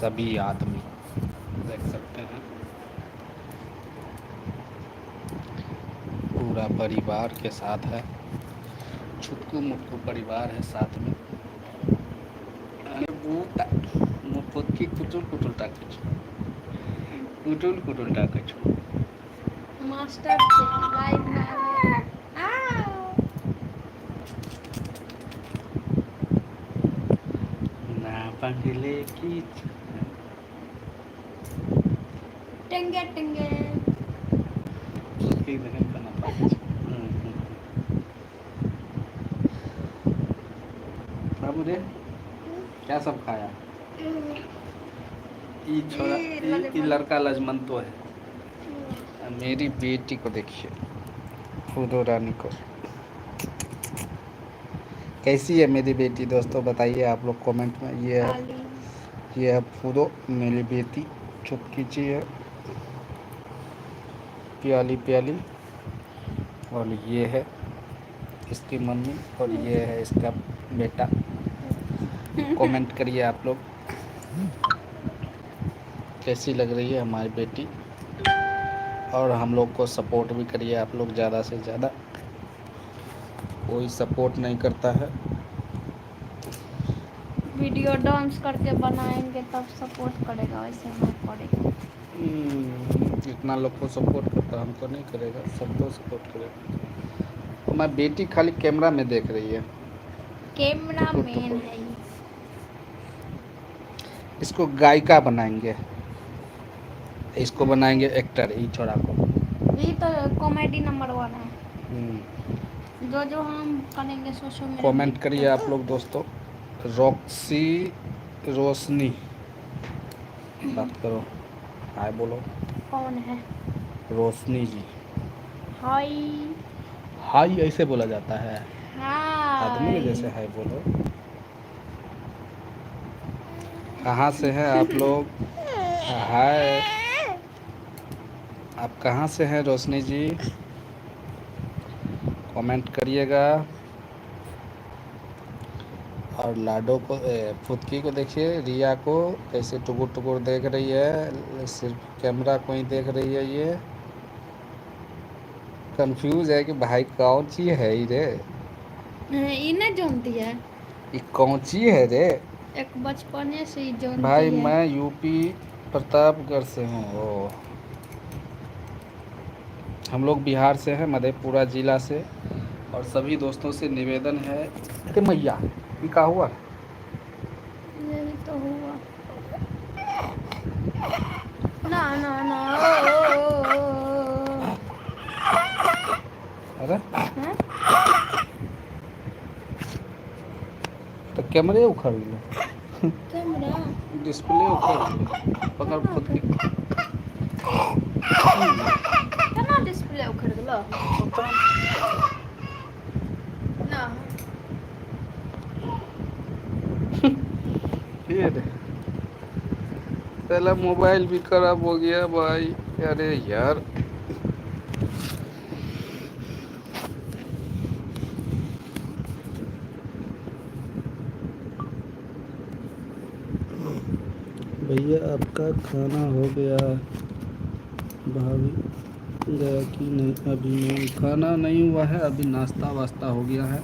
सभी आदमी देख सकते हैं, पूरा परिवार के साथ है, छुटकू मुटकू परिवार है साथ में। अरे बूटा मुपक्की कुटुल कुटुल टाकच कुटुल कुटुल टाकच मास्टर से लाइव में आवे ना बंगले की टेंगे टेंगे उसकी दहन बना पाकच। बाबू रे क्या सब खाया? ये छोरा ये लड़का लजमन तो है। मेरी बेटी को देखिए, फूदो रानी को। कैसी है मेरी बेटी दोस्तों, बताइए आप लोग कमेंट में। ये है फूदो, मेरी बेटी चुटकी ची है, प्याली प्याली। और ये है इसकी मम्मी और ये है इसका बेटा। कमेंट करिए आप लोग कैसी लग रही है हमारी बेटी, और हम लोग को सपोर्ट भी करिए आप लोग ज़्यादा से ज़्यादा। कोई सपोर्ट नहीं करता है। वीडियो डांस करके बनाएंगे तब सपोर्ट करेगा, वैसे नहीं करेगा। इतना लोग को सपोर्ट करता, हमको नहीं करेगा, सबको सपोर्ट करेगा। हमारी बेटी खाली कैमरा में देख रही है, कैमरा मैन है ये। इसको गायिका बनाएंगे, इसको बनाएंगे एक्टर, ई छोड़ा को। ये तो कॉमेडी नंबर 1 है। जो हम करेंगे सोशल मीडिया। कमेंट करिए आप लोग दोस्तों। रॉक्सी रोशनी बात करो, हाय बोलो। कौन है? रोशनी जी। हाय हाय ऐसे बोला जाता है, आदमी के हाय। जैसे हाय बोलो। कहाँ से हैं आप लोग? हाय, आप कहाँ से हैं रोशनी जी? कमेंट करिएगा। और लाडो को, फुदकी को देखिए, रिया को कैसे टुकुर टुकुर देख रही है, सिर्फ कैमरा को ही देख रही है। ये कंफ्यूज है कि भाई कौन सी है ये रे, इन्हें जानती है, ये कौन सी है रे एक बचपने से ही जानती भाई। है। मैं यूपी प्रतापगढ़ से हूँ। ओ, हम लोग बिहार से हैं, मधेपुरा जिला से। और सभी दोस्तों से निवेदन है कि मैया ये का हुआ? यही तो हुआ ना ना ना। अरे हैं? तो कैमरे उखड़ गए, कैमरा डिस्प्ले उखड़ गए, पकड़ खुद की। केना डिस्प्ले उखड़ गेलो ना? फिर पहला मोबाइल भी खराब हो गया भाई। अरे यार, भैया आपका खाना हो गया? भाभी गया कि नहीं? अभी नहीं, खाना नहीं हुआ है, अभी नाश्ता वास्ता हो गया है।